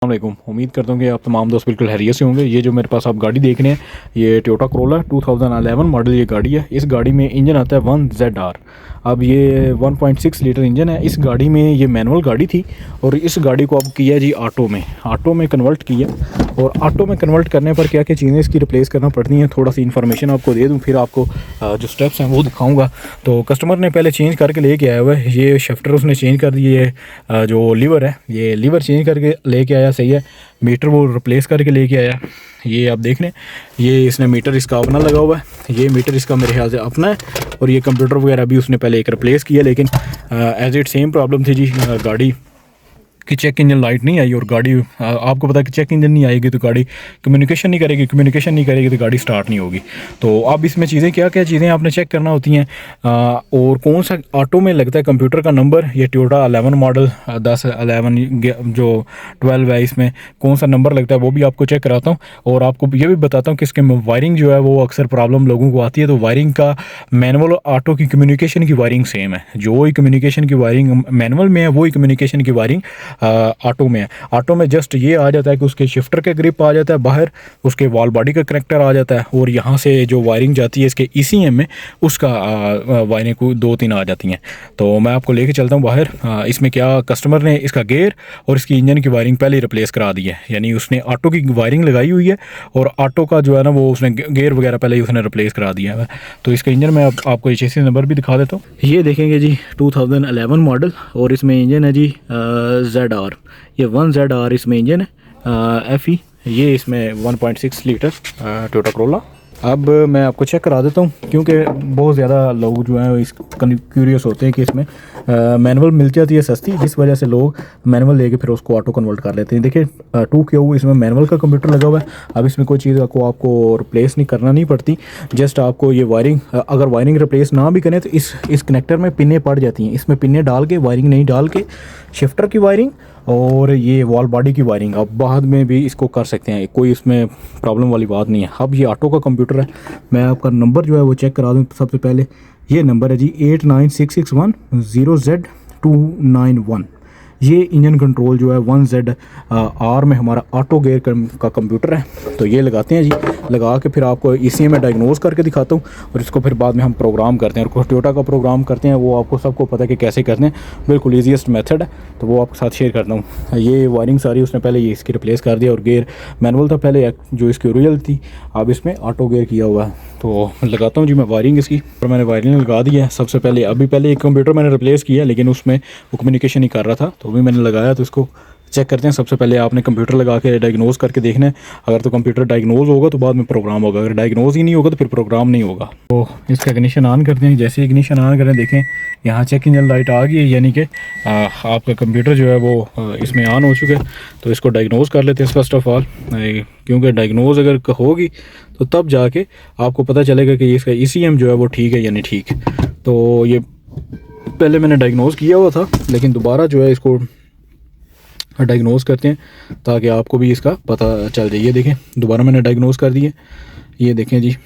वालेकुम। उम्मीद करता हूँ कि आप तमाम दोस्त बिल्कुल हैरियत से होंगे। ये जो मेरे पास आप गाड़ी देख रहे हैं ये टोयोटा करोला 2011 मॉडल ये गाड़ी है। इस गाड़ी में इंजन आता है 1ZR। अब ये 1.6 लीटर इंजन है। इस गाड़ी में ये मैनुअल गाड़ी थी और इस गाड़ी को अब किया जी ऑटो में कन्वर्ट किया। और ऑटो में कन्वर्ट करने पर क्या क्या चीज़ें इसकी रिप्लेस करना पड़ती हैं, थोड़ा सी इन्फॉर्मेशन आपको दे दूँ, फिर आपको जो स्टेप्स हैं वो दिखाऊँगा। तो कस्टमर ने पहले चेंज करके लेके आया हुआ है। ये शिफ्टर उसने चेंज कर दिए, जो लीवर है ये लीवर चेंज करके लेके आया, सही है। मीटर वो रिप्लेस करके लेके आया। ये आप देख लें, ये इसने मीटर इसका अपना लगा हुआ है। ये मीटर इसका मेरे ख्याल से अपना है। और ये कंप्यूटर वगैरह भी उसने पहले एक रिप्लेस किया, लेकिन एज इट सेम प्रॉब्लम थी जी। गाड़ी कि चेक इंजन लाइट नहीं आई और गाड़ी आपको पता है कि चेक इंजन नहीं आएगी तो गाड़ी कम्युनिकेशन नहीं करेगी तो गाड़ी स्टार्ट नहीं होगी। तो अब इसमें चीज़ें क्या क्या चीज़ें आपने चेक करना होती हैं, और कौन सा ऑटो में लगता है कंप्यूटर का नंबर। ये टोयोटा 11 मॉडल 10 11 जो 12 है, इसमें कौन सा नंबर लगता है वो भी आपको चेक कराता हूँ। और आपको ये भी बताता हूँ कि इसके वायरिंग जो है वो अक्सर प्रॉब्लम लोगों को आती है। तो वायरिंग का मैनुअल ऑटो की कम्युनिकेशन की वायरिंग सेम है। जो ही कम्युनिकेशन की वायरिंग मैनुअल में है वही कम्युनिकेशन की वायरिंग ऑटो में है। ऑटो में जस्ट ये आ जाता है कि उसके शिफ्टर का ग्रिप आ जाता है बाहर, उसके वॉल बॉडी का कनेक्टर आ जाता है, और यहाँ से जो वायरिंग जाती है इसके ECM में उसका वायरिंग को 2-3 आ जाती हैं। तो मैं आपको लेके चलता हूँ बाहर। इसमें क्या कस्टमर ने इसका गेयर और इसकी इंजन की वायरिंग पहले रिप्लेस करा दी है, यानी उसने ऑटो की वायरिंग लगाई हुई है और ऑटो का जो है ना वो उसने गेयर वगैरह पहले ही उसने रिप्लेस करा दिया है। तो इसका इंजन मैं आपको चेसिस नंबर भी दिखा देता हूँ। ये देखेंगे जी 2011 मॉडल और इसमें इंजन है जी ZR। ये 1ZR इसमें इंजन है FE। ये इसमें 1.6 लीटर टोयोटा करोला। अब मैं आपको चेक करा देता हूँ, क्योंकि बहुत ज़्यादा लोग जो हैं इस क्यूरियस होते हैं कि इसमें मैनुअल मिल जाती है सस्ती, जिस वजह से लोग मैनुअल लेके फिर उसको ऑटो कन्वर्ट कर लेते हैं। देखिए 2Q इसमें मैनुअल का कंप्यूटर लगा हुआ है। अब इसमें कोई चीज़ आपको रिप्लेस नहीं करना नहीं पड़ती। जस्ट आपको ये वायरिंग, अगर वायरिंग रिप्लेस ना भी करें तो इस कनेक्टर में पिने पड़ जाती हैं। इसमें पिने डाल के वायरिंग नहीं डाल के शिफ्टर की वायरिंग और ये वॉल बॉडी की वायरिंग आप बाद में भी इसको कर सकते हैं, कोई इसमें प्रॉब्लम वाली बात नहीं है। अब ये ऑटो का कंप्यूटर है। मैं आपका नंबर जो है वो चेक करा दूँ। सबसे पहले ये नंबर है जी 89661 ये इंजन कंट्रोल जो है 1ZR में हमारा ऑटो गेयर का कंप्यूटर है। तो ये लगाते हैं जी, लगा के फिर आपको ECM में डायग्नोज करके दिखाता हूँ और इसको फिर बाद में हम प्रोग्राम करते हैं। और टोयोटा का प्रोग्राम करते हैं वो आपको सबको पता है कि कैसे करते हैं, बिल्कुल ईजीएस्ट मेथड है। तो वो आपके साथ शेयर करता हूँ। ये वायरिंग सारी उसने पहले ये इसकी रिप्लेस कर दिया और गेयर मैनुअल था पहले जो इसकी ओरिजिनल थी, अब इसमें ऑटो गेयर किया हुआ है। तो लगाता हूँ जी मैं वायरिंग इसकी, और मैंने वायरिंग लगा दी है। सबसे पहले पहले एक कंप्यूटर मैंने रिप्लेस किया, लेकिन उसमें वो कम्युनिकेशन नहीं कर रहा था, तो भी मैंने लगाया। तो इसको चेक करते हैं। सबसे पहले आपने कंप्यूटर लगा के डायग्नोज करके देखना है। अगर तो कंप्यूटर डायग्नोज होगा तो बाद में प्रोग्राम होगा, अगर डायग्नोज ही नहीं होगा तो फिर प्रोग्राम नहीं होगा। तो इसका इग्निशन ऑन करते हैं। जैसे इग्निशन ऑन करें देखें यहाँ चेक इंजन लाइट आ गई है, यानी कि आपका कंप्यूटर जो है वो इसमें ऑन हो चुका है। तो इसको डायग्नोज कर लेते हैं फर्स्ट ऑफ ऑल, क्योंकि डायग्नोज अगर होगी तो तब जाके आपको पता चलेगा कि इसका ECM जो है वो ठीक है या नहीं ठीक। तो ये पहले मैंने डायग्नोज किया हुआ था, लेकिन दोबारा जो है इसको डायग्नोज करते हैं ताकि आपको भी इसका पता चल जाए। ये देखें दोबारा मैंने डायग्नोज कर दिए। ये देखें जी,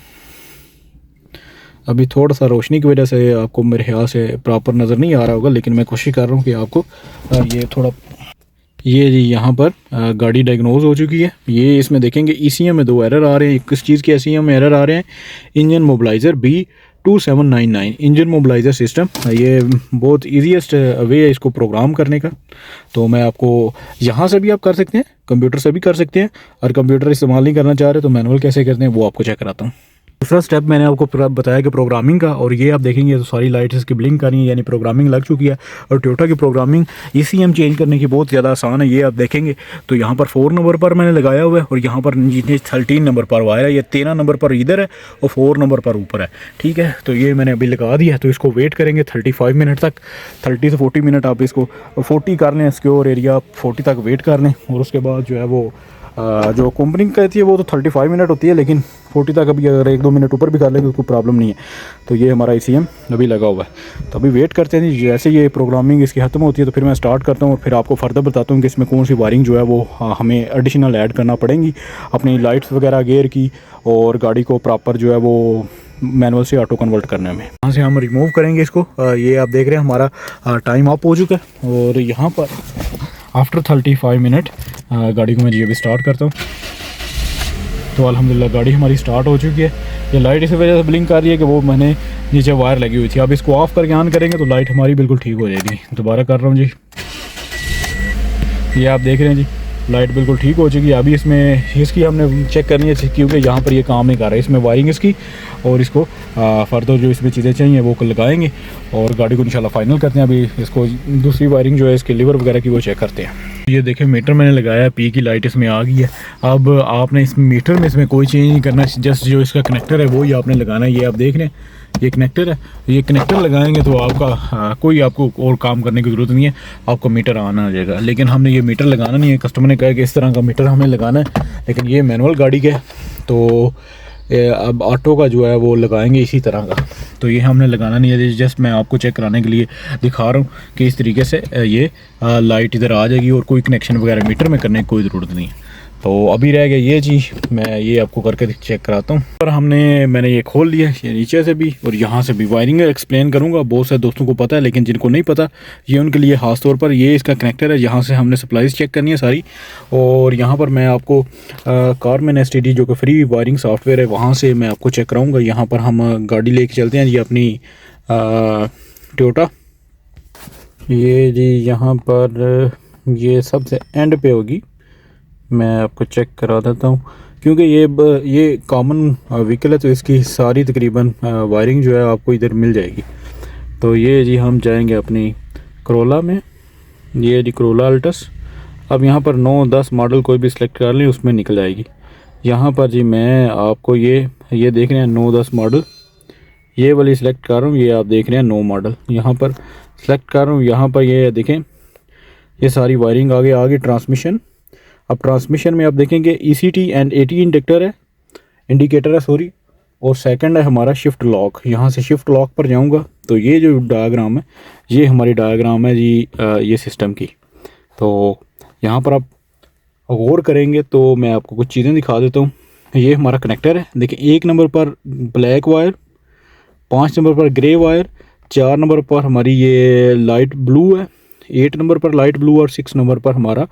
अभी थोड़ा सा रोशनी की वजह से आपको मेरे ख्याल से प्रॉपर नज़र नहीं आ रहा होगा, लेकिन मैं कोशिश कर रहा हूँ कि आपको ये थोड़ा, ये जी यहाँ पर गाड़ी डायग्नोज हो चुकी है। ये इसमें देखेंगे ECM में 2 एरर आ रहे हैं। किस चीज़ के ECM में एरर आ रहे हैं? Engine immobiliser B2799 engine immobiliser system. ये बहुत ईजीएस्ट वे है इसको प्रोग्राम करने का। तो मैं आपको यहाँ से भी आप कर सकते हैं, कंप्यूटर से भी कर सकते हैं, और कंप्यूटर इस्तेमाल नहीं करना चाह रहे तो मैनुअल कैसे करते हैं वो आपको चेक कराता हूँ। दूसरा स्टेप मैंने आपको बताया कि प्रोग्रामिंग का, और ये आप देखेंगे तो सारी लाइट्स इसकी ब्लिंक कर रही हैं, यानी प्रोग्रामिंग लग चुकी है। और टोयोटा की प्रोग्रामिंग ECM चेंज करने की बहुत ज़्यादा आसान है। ये आप देखेंगे तो यहाँ पर 4 नंबर पर मैंने लगाया हुआ है, और यहाँ पर 13 नंबर पर वायर है। ये 13 नंबर पर इधर है और 4 नंबर पर ऊपर है, ठीक है। तो ये मैंने अभी लगा दिया है। तो इसको वेट करेंगे 35 मिनट तक, 30 से 40 मिनट आप इसको 40 कर लें, सिक्योर एरिया 40 तक वेट कर लें। और उसके बाद जो है वो जो कंपनी कहती है वो तो 35 मिनट होती है, लेकिन 40 तक अभी अगर 1-2 मिनट ऊपर भी कर लेंगे तो कोई प्रॉब्लम नहीं है। तो ये हमारा ECM अभी लगा हुआ है। तो अभी वेट करते हैं। जैसे ये प्रोग्रामिंग इसकी ख़त्म होती है तो फिर मैं स्टार्ट करता हूँ और फिर आपको फर्दर बताता हूँ कि इसमें कौन सी वायरिंग जो है वो हमें एडिशनल ऐड करना पड़ेंगी अपनी लाइट्स वगैरह गेयर की, और गाड़ी को प्रॉपर जो है वो मैनुअल से ऑटो कन्वर्ट करने में। यहाँ से हम रिमूव करेंगे इसको। ये आप देख रहे हैं हमारा टाइम अप हो चुका है, और यहाँ पर आफ्टर 35 मिनट गाड़ी को मैं जी अभी स्टार्ट करता हूँ। तो अल्हम्दुलिल्लाह गाड़ी हमारी स्टार्ट हो चुकी है। ये लाइट इस वजह से ब्लिंक कर रही है कि वो मैंने नीचे वायर लगी हुई थी। अब इसको ऑफ़ करके ऑन करेंगे तो लाइट हमारी बिल्कुल ठीक हो जाएगी। दोबारा कर रहा हूँ जी, ये आप देख रहे हैं जी लाइट बिल्कुल ठीक हो चुकी है। अभी इसमें इसकी हमने चेक करनी है क्योंकि यहाँ पर ये काम नहीं कर रहा है। इसमें वायरिंग इसकी और इसको फर्दर जो इसमें चीज़ें चाहिए वो लगाएंगे और गाड़ी को इंशाल्लाह फाइनल करते हैं। अभी इसको दूसरी वायरिंग जो है इसके लीवर वगैरह की वो चेक करते हैं। ये देखें मीटर मैंने लगाया, पी की लाइट इसमें आ गई है। अब आपने इस मीटर में इसमें कोई चेंज नहीं करना, जस्ट जो इसका कनेक्टर है वो ही आपने लगाना है। ये आप देख रहे हैं ये कनेक्टर है, ये कनेक्टर लगाएंगे तो आपका कोई आपको और काम करने की ज़रूरत नहीं है, आपको मीटर आना आ जाएगा। लेकिन हमने ये मीटर लगाना नहीं है, कस्टमर ने कहा कि इस तरह का मीटर हमें लगाना है, लेकिन ये मैनुअल गाड़ी का है तो अब ऑटो का जो है वो लगाएंगे इसी तरह का। तो ये हमने लगाना नहीं है, जस्ट मैं आपको चेक कराने के लिए दिखा रहा हूँ कि इस तरीके से ये लाइट इधर आ जाएगी और कोई कनेक्शन वगैरह मीटर में करने की कोई ज़रूरत नहीं है। तो अभी रह गया ये जी, मैं ये आपको करके चेक कराता हूँ। और मैंने ये खोल लिया, ये नीचे से भी और यहाँ से भी वायरिंग एक्सप्लेन करूँगा। बहुत सारे दोस्तों को पता है लेकिन जिनको नहीं पता ये उनके लिए ख़ास तौर पर ये इसका कनेक्टर है, यहाँ से हमने सप्लाईज चेक करनी है सारी। और यहाँ पर मैं आपको कारमैन STD जो कि फ्री वायरिंग सॉफ्टवेयर है वहाँ से मैं आपको चेक कराऊँगा। यहाँ पर हम गाड़ी लेके चलते हैं जी अपनी टोयोटा। ये जी यहाँ पर ये सबसे एंड पे होगी, मैं आपको चेक करा देता हूँ क्योंकि ये कॉमन व्हीकल है तो इसकी सारी तकरीबन वायरिंग जो है आपको इधर मिल जाएगी। तो ये जी हम जाएंगे अपनी करोला में, ये जी करोला अल्टस। अब यहाँ पर 9-10 मॉडल कोई भी सिलेक्ट कर लें उसमें निकल जाएगी। यहाँ पर जी मैं आपको ये देख रहे हैं 9-10 मॉडल, ये वाली सिलेक्ट कर रहा हूँ। ये आप देख रहे हैं 9 मॉडल यहाँ पर सिलेक्ट कर रहा हूँ। यहाँ पर ये देखें ये सारी वायरिंग आगे ट्रांसमिशन। अब ट्रांसमिशन में आप देखेंगे ECT एंड AT इंडिकेटर है सॉरी, और सेकंड है हमारा शिफ्ट लॉक। यहाँ से शिफ्ट लॉक पर जाऊँगा तो ये जो डायग्राम है ये हमारी डायग्राम है जी ये सिस्टम की। तो यहाँ पर आप गौर करेंगे तो मैं आपको कुछ चीज़ें दिखा देता हूँ। ये हमारा कनेक्टर है, देखिए 1 नंबर पर ब्लैक वायर, 5 नंबर पर ग्रे वायर, 4 नंबर पर हमारी ये लाइट ब्लू है, 8 नंबर पर लाइट ब्लू और 6 नंबर पर हमारा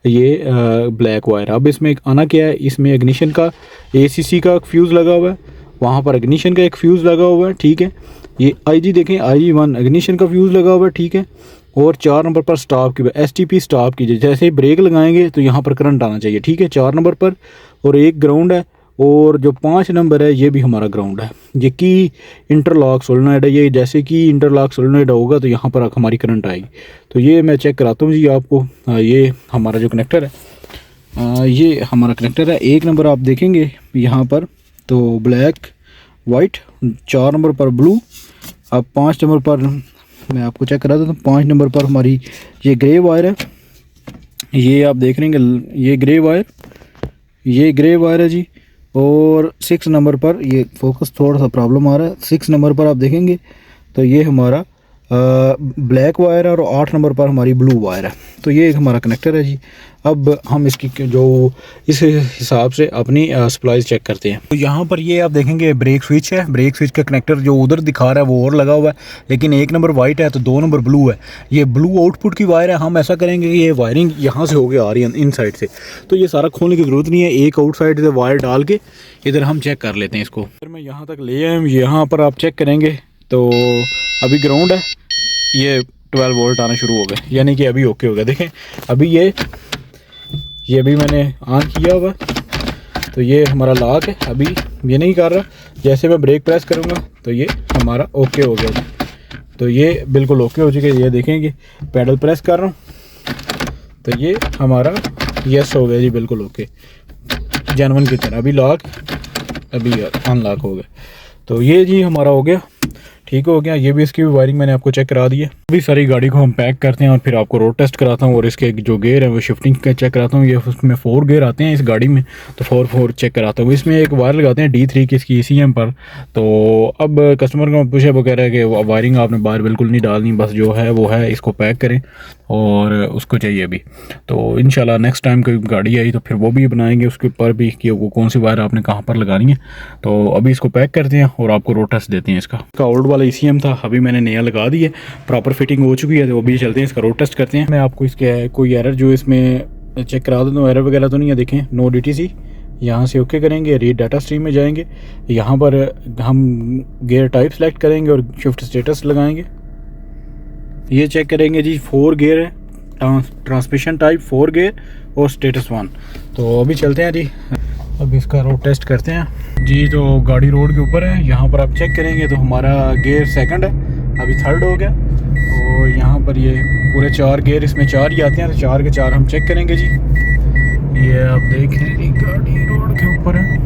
ये ब्लैक वायर। अब इसमें आना क्या है, इसमें इग्निशन का ACC का फ्यूज़ लगा हुआ है, वहाँ पर इग्निशन का एक फ्यूज़ लगा हुआ है, ठीक है। ये IG देखें IG1 इग्निशन का फ्यूज़ लगा हुआ है, ठीक है। और 4 नंबर पर स्टॉप की STP स्टॉप की, जैसे ही ब्रेक लगाएंगे तो यहाँ पर करंट आना चाहिए, ठीक है, 4 नंबर पर। और एक ग्राउंड है और जो 5 नंबर है ये भी हमारा ग्राउंड है। ये की इंटरलॉक सोलेनोइड है, ये जैसे कि इंटरलॉक सोलेनोइड होगा तो यहाँ पर हमारी करंट आएगी। तो ये मैं चेक कराता हूँ जी आपको। ये हमारा जो कनेक्टर है ये हमारा कनेक्टर है। 1 नंबर आप देखेंगे यहाँ पर तो ब्लैक वाइट, 4 नंबर पर ब्लू। अब 5 नंबर पर मैं आपको चेक करा देता हूँ। 5 नंबर पर हमारी ये ग्रे वायर है, ये आप देख रहे हैं ये ग्रे वायर है जी। और 6 नंबर पर ये फोकस थोड़ा सा प्रॉब्लम आ रहा है, 6 नंबर पर आप देखेंगे तो ये हमारा ब्लैक वायर है और 8 नंबर पर हमारी ब्लू वायर है। तो ये एक हमारा कनेक्टर है जी। अब हम इसकी जो इस हिसाब से अपनी सप्लाईज चेक करते हैं। तो यहाँ पर ये आप देखेंगे ब्रेक स्विच है, ब्रेक स्विच का कनेक्टर जो उधर दिखा रहा है वो और लगा हुआ है, लेकिन 1 नंबर वाइट है तो 2 नंबर ब्लू है। ये ब्लू आउटपुट की वायर है। हम ऐसा करेंगे कि ये वायरिंग यहाँ से होके आ रही है इन साइड से, तो ये सारा खोलने की ज़रूरत नहीं है। एक आउट साइड से वायर डाल के इधर हम चेक कर लेते हैं इसको। फिर मैं यहाँ तक ले आया हूँ, यहाँ पर आप चेक करेंगे तो अभी ग्राउंड है, ये 12 वोल्ट आना शुरू हो गए, यानी कि अभी ओके हो गया। देखें अभी ये भी मैंने ऑन किया हुआ, तो ये हमारा लॉक है। अभी ये नहीं कर रहा, जैसे मैं ब्रेक प्रेस करूँगा तो ये हमारा ओके हो गया। तो ये बिल्कुल ओके हो चुके। ये देखेंगे पैडल प्रेस कर रहा हूँ तो ये हमारा यस हो गया जी, बिल्कुल ओके जेन्युइन की तरह। अभी लॉक अभी अनलॉक हो गया। तो ये जी हमारा हो गया, ठीक हो गया। ये भी इसकी वायरिंग मैंने आपको चेक करा दी है। अभी सारी गाड़ी को हम पैक करते हैं और फिर आपको रोड टेस्ट कराता हूँ और इसके जो गेयर है वो शिफ्टिंग का चेक कराता हूँ। ये उसमें 4 गेयर आते हैं इस गाड़ी में, तो 4 चेक कराता हूँ। इसमें एक वायर लगाते हैं D3 की इसकी ECM पर। तो अब कस्टमर को पूछे वो कह रहा है कि वायरिंग आपने बाहर बिल्कुल नहीं डालनी, बस जो है वो है, इसको पैक करें और उसको चाहिए अभी। तो इंशाल्लाह नेक्स्ट टाइम कोई गाड़ी आई तो फिर वो भी बनाएंगे उसके ऊपर भी कि वो कौन सी वायर आपने कहाँ पर लगानी है। तो अभी इसको पैक करते हैं और आपको रोड टेस्ट देते हैं इसका ओल्ड वाले वाला ECM था, अभी मैंने नया लगा दिया, प्रॉपर फिटिंग हो चुकी है। तो अभी चलते हैं इसका रोड टेस्ट करते हैं। मैं आपको इसके कोई एरर जो इसमें चेक करा देता हूँ, एरर वगैरह तो नहीं है। देखें नो DTC, यहाँ से ओके करेंगे, रीड डाटा स्ट्रीम में जाएंगे, यहाँ पर हम गियर टाइप सेलेक्ट करेंगे और शिफ्ट स्टेटस लगाएंगे। ये चेक करेंगे जी 4 गियर है, ट्रांसमिशन टाइप 4 गियर और स्टेटस 1। तो अभी चलते हैं जी, अब इसका रोड टेस्ट करते हैं जी। तो गाड़ी रोड के ऊपर है, यहाँ पर आप चेक करेंगे तो हमारा गियर सेकंड है, अभी थर्ड हो गया। और यहाँ पर ये पूरे 4 गियर, इसमें 4 ही आते हैं, तो 4 के 4 हम चेक करेंगे जी। ये आप देख रहे हैं गाड़ी रोड के ऊपर है,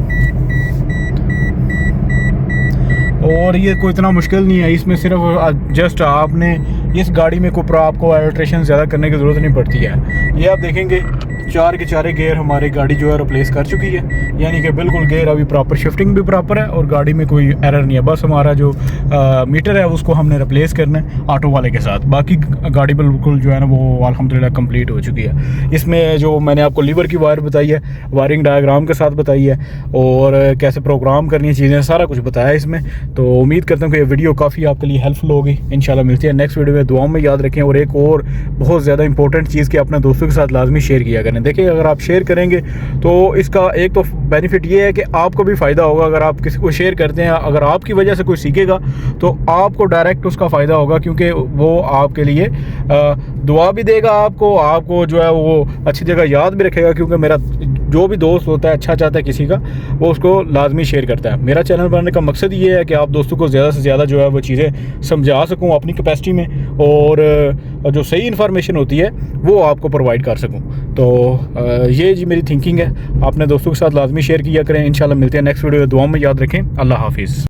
और ये कोई इतना मुश्किल नहीं है। इसमें सिर्फ जस्ट आपने इस गाड़ी में कोई आपको अल्ट्रेशन ज़्यादा करने की ज़रूरत नहीं पड़ती है। ये आप देखेंगे 4 के 4 गियर हमारी गाड़ी जो है रिप्लेस कर चुकी है, यानी कि बिल्कुल गियर अभी प्रॉपर, शिफ्टिंग भी प्रॉपर है और गाड़ी में कोई एरर नहीं है। बस हमारा जो मीटर है उसको हमने रिप्लेस करना है ऑटो वाले के साथ। बाकी गाड़ी बिल्कुल जो है ना वो अल्हम्दुलिल्लाह कंप्लीट हो चुकी है। इसमें जो मैंने आपको लीवर की वायर बताई है, वायरिंग डायग्राम के साथ बताई है, और कैसे प्रोग्राम करनी है चीज़ें, सारा कुछ बताया है इसमें। तो उम्मीद करता हूँ कि ये वीडियो काफ़ी आपके लिए हेल्पफुल होगी। इंशाल्लाह मिलती है नेक्स्ट वीडियो में, दुआओं में याद रखें। और एक और बहुत ज़्यादा इंपॉर्टेंट चीज़ कि अपने दोस्तों के साथ लाजमी शेयर किया करें। देखिए अगर आप शेयर करेंगे तो इसका एक तो बेनिफिट ये है कि आपको भी फ़ायदा होगा। अगर आप किसी को शेयर करते हैं, अगर आपकी वजह से कोई सीखेगा तो आपको डायरेक्ट उसका फ़ायदा होगा, क्योंकि वो आपके लिए दुआ भी देगा, आपको जो है वो अच्छी जगह याद भी रखेगा। क्योंकि मेरा जो भी दोस्त होता है अच्छा चाहता है किसी का, वो उसको लाजमी शेयर करता है। मेरा चैनल बनाने का मकसद ये है कि आप दोस्तों को ज़्यादा से ज़्यादा जो है वो चीज़ें समझा सकूं अपनी कैपेसिटी में, और जो सही इन्फॉर्मेशन होती है वो आपको प्रोवाइड कर सकूं। तो ये जी मेरी थिंकिंग है। अपने दोस्तों के साथ लाजमी शेयर किया करें। इंशाल्लाह मिलते हैं नेक्स्ट वीडियो में, दुआ में याद रखें। अल्लाह हाफिज़।